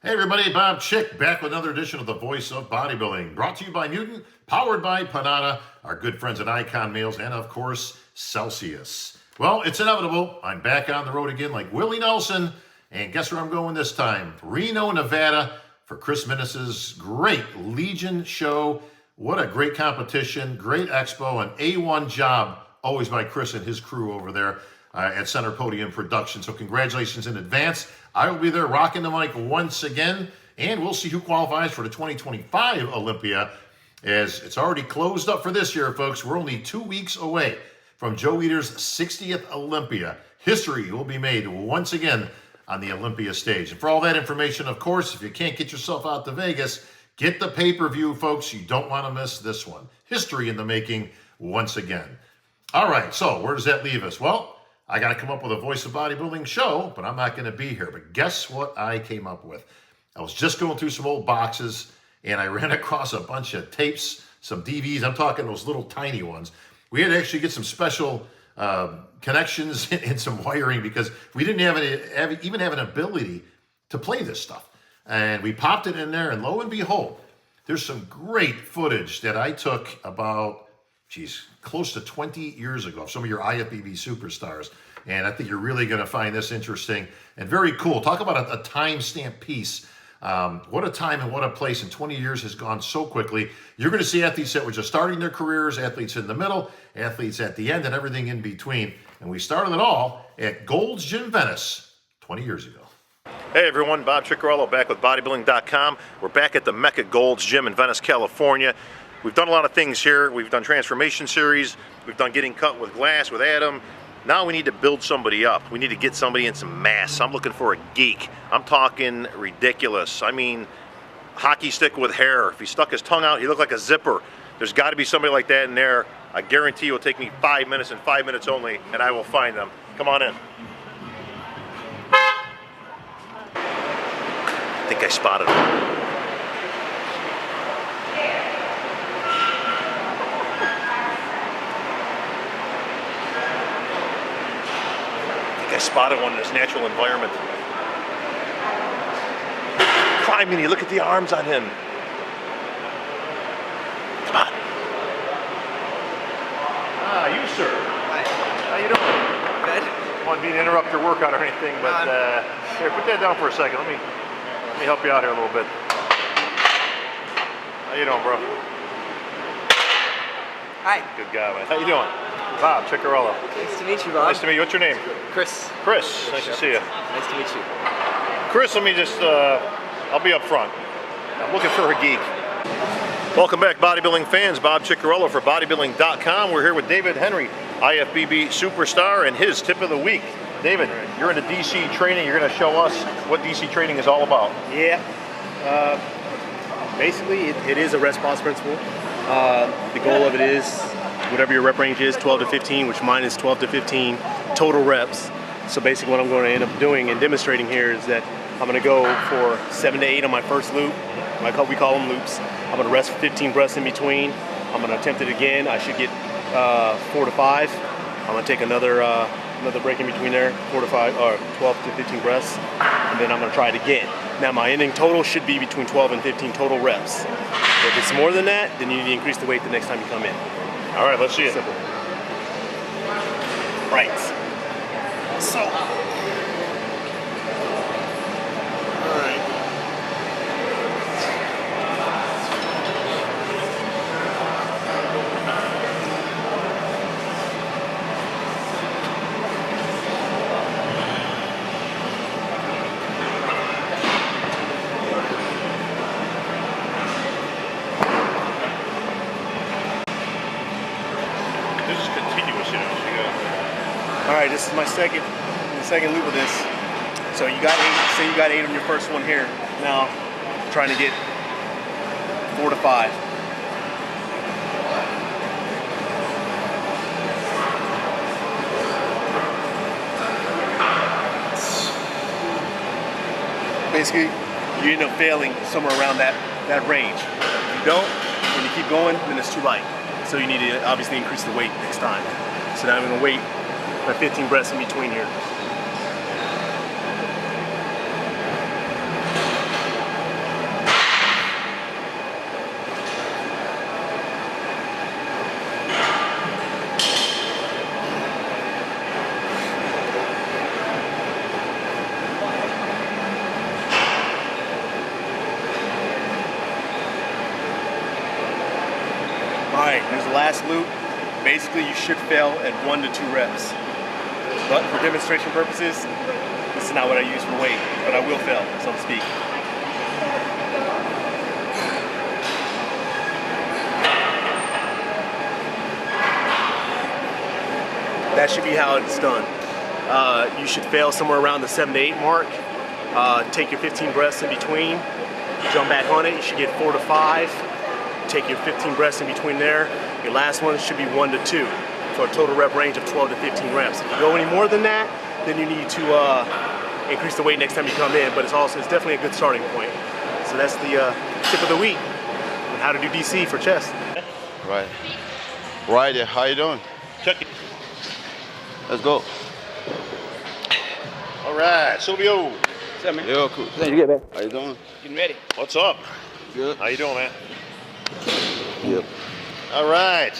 Hey everybody, Bob Chick back with another edition of The Voice of Bodybuilding, brought to you by Newton, powered by Panada, our good friends at Icon Meals, and of course, Celsius. Well, it's inevitable. I'm back on the road again like Willie Nelson, and guess where I'm going this time? Reno, Nevada, for Chris Minnis's great Legion show. What a great competition, great expo, an A1 job, always by Chris and his crew over there at Center Podium Production. So congratulations in advance. I will be there rocking the mic once again, and we'll see who qualifies for the 2025 Olympia, as it's already closed up for this year, folks. We're only 2 weeks away from Joe Weider's 60th Olympia. History will be made once again on the Olympia stage. And for all that information, of course, if you can't get yourself out to Vegas, get the pay-per-view, folks. You don't want to miss this one. History in the making once again. All right, so where does that leave us? Well, I got to come up with a Voice of Bodybuilding show, but I'm not going to be here. But guess what I came up with? I was just going through some old boxes, and I ran across a bunch of tapes, some DVDs. I'm talking those little tiny ones. We had to actually get some special connections and some wiring because we didn't even have an ability to play this stuff. And we popped it in there, and lo and behold, there's some great footage that I took about, close to 20 years ago, some of your IFBB superstars. And I think you're really going to find this interesting and very cool. Talk about a timestamp piece. What a time and what a place. And 20 years has gone so quickly. You're going to see athletes that were just starting their careers, athletes in the middle, athletes at the end, and everything in between. And we started it all at Gold's Gym Venice 20 years ago. Hey everyone, Bob Ciccarello back with bodybuilding.com. We're back at the Mecca Gold's Gym in Venice, California. We've done a lot of things here. We've done transformation series. We've done getting cut with glass with Adam. Now we need to build somebody up. We need to get somebody in some mass. I'm looking for a geek. I'm talking ridiculous. I mean, hockey stick with hair. If he stuck his tongue out, he looked like a zipper. There's got to be somebody like that in there. I guarantee it will take me 5 minutes and 5 minutes only, and I will find them. Come on in. I think I spotted him. I spotted one in his natural environment. Climbing, you look at the arms on him. Come on. Ah, you sir. Hi. How you doing? Good. I don't want me to interrupt your workout or anything, but here, put that down for a second. Let me help you out here a little bit. How you doing, bro? Hi. Good guy, man. How you doing? Bob Ciccarello. Nice to meet you, Bob. Nice to meet you. What's your name? Chris. Chris. Nice to see you. Nice to meet you. Chris, let me just, I'll be up front. I'm looking for a geek. Welcome back, bodybuilding fans. Bob Ciccarello for bodybuilding.com. We're here with David Henry, IFBB superstar, and his tip of the week. David, you're into DC training. You're going to show us what DC training is all about. Yeah. Basically, it is a response principle. The goal of it is whatever your rep range is, 12 to 15, which mine is 12 to 15 total reps. So basically what I'm going to end up doing and demonstrating here is that I'm going to go for 7 to 8 on my first loop. We call them loops. I'm going to rest for 15 breaths in between. I'm going to attempt it again. I should get 4 to 5. I'm going to take another break in between there, 4 to 5 or 12 to 15 breaths, and then I'm going to try it again. Now my ending total should be between 12 and 15 total reps. If it's more than that, then you need to increase the weight the next time you come in. All right, let's see it. Simple. Right. So. All right. All right, this is my second loop of this. So you got 8, say you got 8 on your first one here. Now, I'm trying to get 4 to 5. Basically, you end up failing somewhere around that range. If you don't, when you keep going, then it's too light. So you need to obviously increase the weight next time. So now I'm gonna wait for 15 breaths in between here. Right, there's the last loop. Basically, you should fail at 1 to 2 reps. But for demonstration purposes, this is not what I use for weight, but I will fail, so to speak. That should be how it's done. You should fail somewhere around the 7 to 8 mark. Take your 15 breaths in between. Jump back on it. You should get 4 to 5. Take your 15 breaths in between there. Your last one should be 1 to 2. For a total rep range of 12 to 15 reps. If you go any more than that, then you need to increase the weight next time you come in. But it's definitely a good starting point. So that's the tip of the week on how to do DC for chest. Right. Right, how you doing? Check it. Let's go. All right, Silvio. What's up, man? Yo, cool. You good, man? How you doing? Getting ready. What's up? Good. How you doing, man? Yep. All right.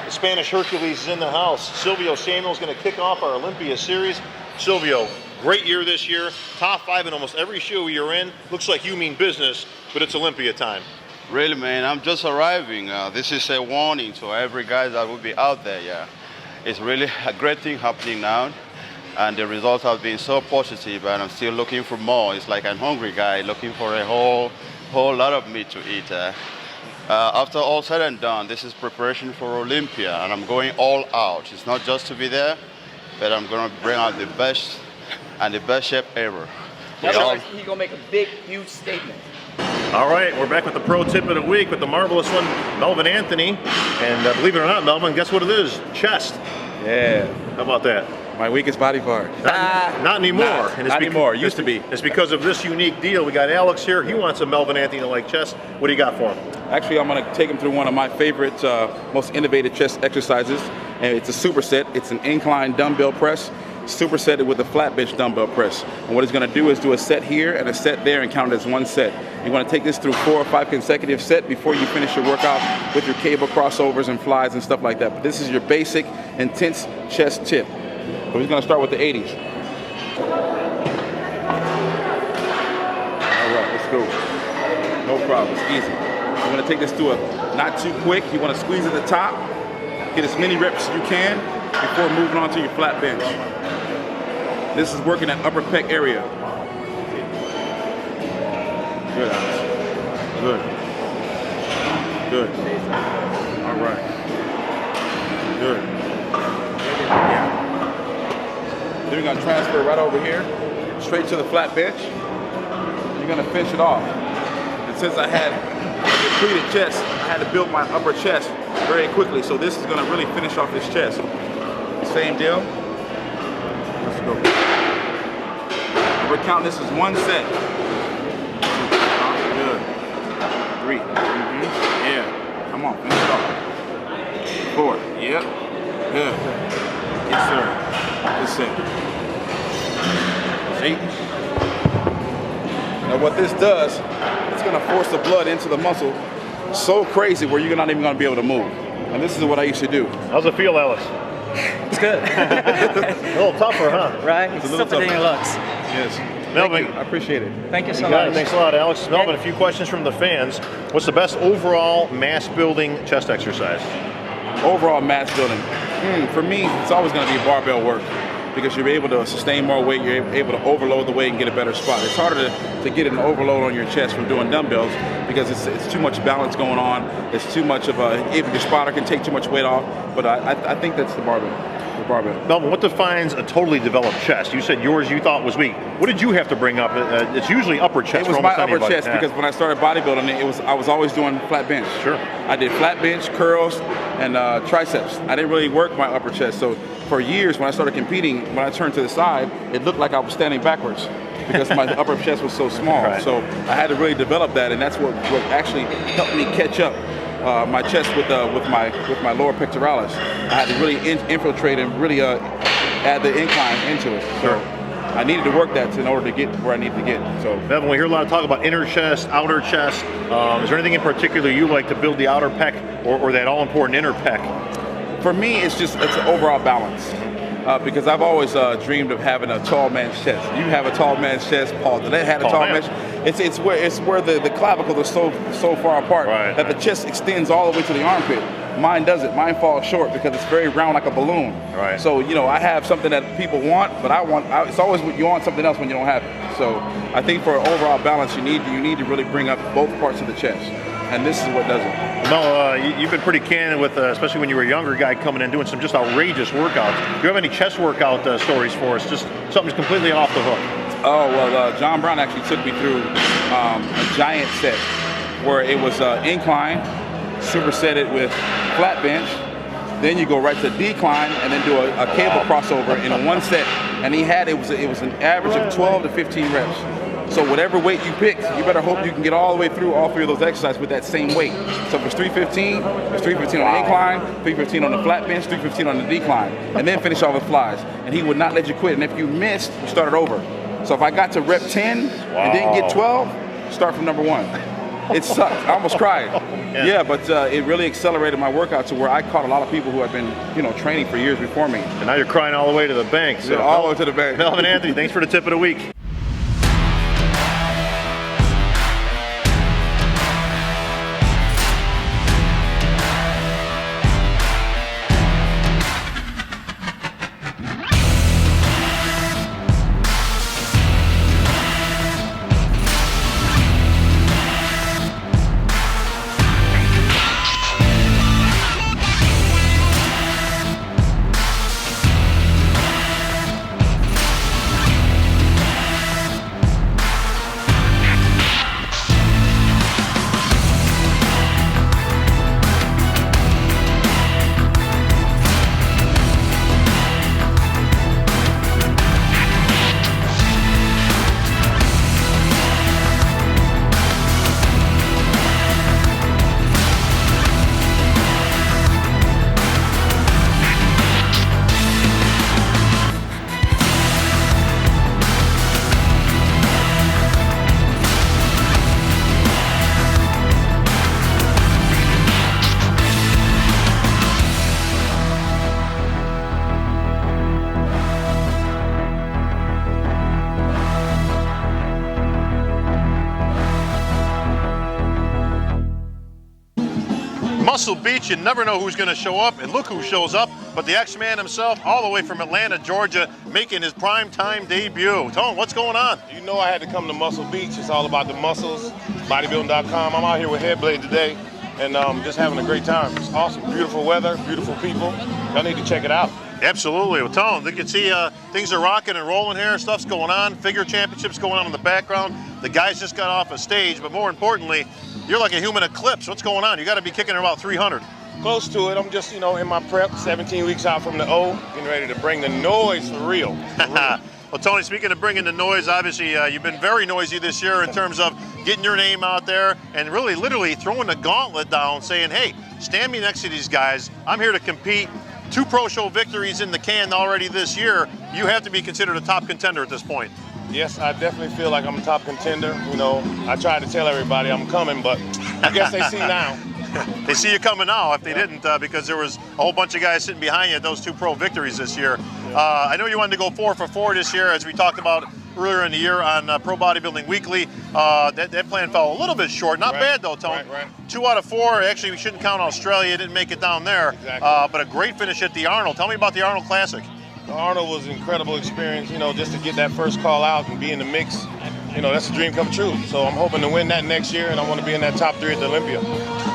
The Spanish Hercules is in the house. Silvio Samuel's going to kick off our Olympia series. Silvio, great year this year. Top 5 in almost every show you're in. Looks like you mean business, but it's Olympia time. Really, man, I'm just arriving. This is a warning to every guy that will be out there, yeah. It's really a great thing happening now, and the results have been so positive, and I'm still looking for more. It's like I'm hungry guy looking for a whole lot of meat to eat. After all said and done, this is preparation for Olympia, and I'm going all out. It's not just to be there, but I'm going to bring out the best and the best shape ever. He's gonna make a big, huge statement. All right, we're back with the pro tip of the week with the marvelous one, Melvin Anthony. And believe it or not, Melvin, guess what it is? Chest. Yeah, How about that? my weakest body part. Not anymore. Not anymore. Used to be. It's because of this unique deal. We got Alex here. He wants a Melvin Anthony like chest. What do you got for him? Actually, I'm going to take him through one of my favorite, most innovative chest exercises, and it's a superset. It's an incline dumbbell press, supersetted with a flat bench dumbbell press. And what he's going to do is do a set here and a set there and count it as one set. You want to take this through 4 or 5 consecutive sets before you finish your workout with your cable crossovers and flies and stuff like that. But this is your basic, intense chest tip. So he's going to start with the 80s. All right, let's go. No problem, it's easy. You want to take this to a not too quick. You want to squeeze at the top, get as many reps as you can before moving on to your flat bench. This is working that upper pec area. Good, Alex. Good. Good. All right. Good. Yeah. Then we're going to transfer right over here, straight to the flat bench. You're going to finish it off. And since I had a depleted chest, I had to build my upper chest very quickly. So this is going to really finish off this chest. Same deal. Let's go. We're counting this as one set. Good. 3. Yeah. Come on, finish it off. 4. Yep. Good. Yes, sir. Good set. See? Now what this does, it's going to force the blood into the muscle so crazy where you're not even going to be able to move. And this is what I used to do. How's it feel, Alex? It's good. A little tougher, huh? Right? It's It's a little tougher than it tougher. looks. Yes. Melvin, I appreciate it. Thank you so you got it. much. Thanks a lot, Alex. Melvin, a few questions from the fans. What's the best overall mass building chest exercise? Overall mass building. For me, it's always going to be barbell work because you're able to sustain more weight, you're able to overload the weight and get a better spot. It's harder to get an overload on your chest from doing dumbbells because it's too much balance going on. It's too much of even your spotter can take too much weight off, but I think that's the barbell. Melvin, what defines a totally developed chest? You said yours you thought was weak. What did you have to bring up? It's usually upper chest. It was for my almost upper anybody. chest Yeah. because when I started bodybuilding, I was always doing flat bench. Sure. I did flat bench, curls, and triceps. I didn't really work my upper chest. So for years, when I started competing, when I turned to the side, it looked like I was standing backwards because my upper chest was so small. Right. So I had to really develop that, and that's what actually helped me catch up. My chest with my lower pectoralis. I had to really infiltrate and really add the incline into it. So I needed to work that in order to get where I needed to get. So Melvin, we hear a lot of talk about inner chest, outer chest. Is there anything in particular you like to build the outer pec or that all-important inner pec? for me, it's an overall balance. because I've always dreamed of having a tall man's chest. You have a tall man's chest. Paul Dillette had a tall man's chest. It's where the clavicles are so far apart that the chest extends all the way to the armpit. Mine doesn't. Mine falls short because it's very round like a balloon. Right. So, I have something that people want, but it's always you want something else when you don't have it. So I think for overall balance, you need to really bring up both parts of the chest. And this is what does it. No, you've been pretty candid with, especially when you were a younger guy coming in doing some just outrageous workouts. Do you have any chest workout stories for us? Just something completely off the hook. Oh, well, John Brown actually took me through a giant set where it was incline, superset it with flat bench, then you go right to decline and then do a cable crossover in one set. And it was an average of 12 to 15 reps. So whatever weight you pick, you better hope you can get all the way through all 3 of those exercises with that same weight. So if it's 315, it's 315 on the incline, 315 on the flat bench, 315 on the decline, and then finish off with flies. And he would not let you quit. And if you missed, you started over. So if I got to rep 10 and didn't get 12, start from number 1. It sucked. I almost cried. Yeah, but it really accelerated my workout to where I caught a lot of people who had been, training for years before me. And now you're crying all the way to the bank. So all the way to the bank. Melvin Anthony, thanks for the tip of the week. Muscle Beach, you never know who's going to show up, and look who shows up, but the X-Man himself, all the way from Atlanta, Georgia, making his primetime debut. Tone, what's going on? You know I had to come to Muscle Beach. It's all about the muscles, bodybuilding.com. I'm out here with Headblade today, and just having a great time. It's awesome, beautiful weather, beautiful people. Y'all need to check it out. Absolutely. Well, Tone, you can see things are rocking and rolling here. Stuff's going on. Figure championships going on in the background. The guys just got off a stage, but more importantly, you're like a human eclipse. What's going on? You got to be kicking at about 300. Close to it. I'm just, in my prep, 17 weeks out from the O, getting ready to bring the noise for real. Well, Tony, speaking of bringing the noise, obviously you've been very noisy this year in terms of getting your name out there and really literally throwing the gauntlet down, saying, hey, stand me next to these guys. I'm here to compete. 2 pro show victories in the can already this year. You have to be considered a top contender at this point. Yes, I definitely feel like I'm a top contender. I tried to tell everybody I'm coming, but I guess they see now. They see you coming now if they didn't, because there was a whole bunch of guys sitting behind you at those 2 pro victories this year. I know you wanted to go 4 for 4 this year, as we talked about earlier in the year on Pro Bodybuilding Weekly. That plan fell a little bit short. Not bad though, Tone. Right. 2 out of 4. Actually, we shouldn't count Australia. Didn't make it down there. Exactly. But a great finish at the Arnold. Tell me about the Arnold Classic. The Arnold was an incredible experience, just to get that first call out and be in the mix. That's a dream come true. So I'm hoping to win that next year, and I want to be in that top 3 at the Olympia.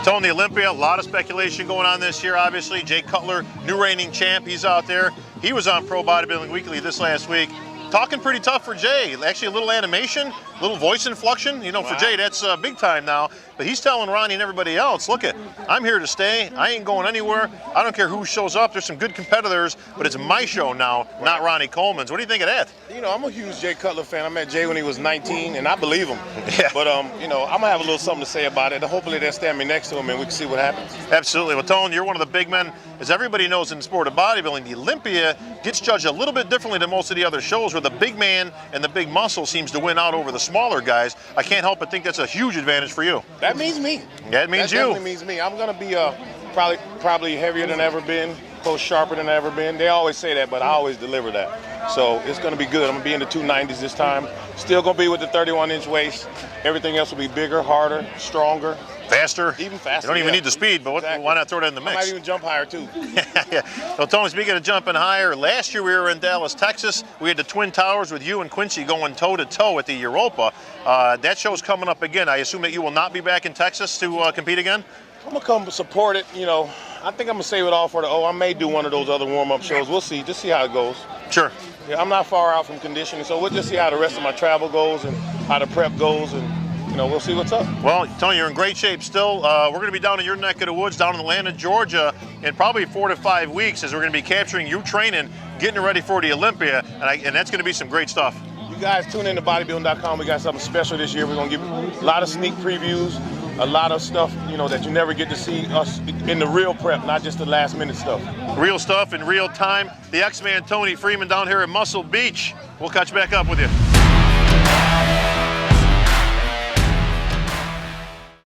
Tone, the Olympia, a lot of speculation going on this year, obviously. Jay Cutler, new reigning champ, he's out there. He was on Pro Bodybuilding Weekly this last week. Talking pretty tough for Jay. Actually, a little animation, a little voice inflection. For Jay, that's big time now. But he's telling Ronnie and everybody else, look, I'm here to stay. I ain't going anywhere. I don't care who shows up. There's some good competitors, but it's my show now, not Ronnie Coleman's. What do you think of that? I'm a huge Jay Cutler fan. I met Jay when he was 19, and I believe him. Yeah. But, I'm going to have a little something to say about it. Hopefully they'll stand me next to him, and we can see what happens. Absolutely. Well, Tone, you're one of the big men. As everybody knows in the sport of bodybuilding, the Olympia gets judged a little bit differently than most of the other shows, where the big man and the big muscle seems to win out over the smaller guys. I can't help but think that's a huge advantage for you. That means me. Yeah, it means that you. That definitely means me. I'm going to be probably heavier than ever been, close, sharper than I've ever been. They always say that, but I always deliver that. So it's going to be good. I'm going to be in the 290s this time. Still going to be with the 31-inch waist. Everything else will be bigger, harder, stronger. Faster? Even faster. You don't even yeah. need the speed, but Exactly. why not throw that in the I mix? might even jump higher, too. Yeah. Well, Tony, speaking of jumping higher, last year we were in Dallas, Texas. We had the Twin Towers with you and Quincy going toe-to-toe at the Europa. That show's coming up again. I assume that you will not be back in Texas to compete again? I'm going to come support it. You know, I think I'm going to save it all for the I may do one of those other warm-up shows. We'll see. Just see how it goes. Sure. Yeah, I'm not far out from conditioning, so we'll just see how the rest of my travel goes and how the prep goes, and we'll see what's up. Well, Tony, you're in great shape still. We're going to be down in your neck of the woods, down in Atlanta, Georgia, in probably 4 to 5 weeks, as we're going to be capturing you training, getting ready for the Olympia, and that's going to be some great stuff. You guys tune in to bodybuilding.com. We got something special this year. We're going to give a lot of sneak previews, a lot of stuff, that you never get to see us in the real prep, not just the last-minute stuff. Real stuff in real time. The X-Man Tony Freeman down here at Muscle Beach. We'll catch back up with you.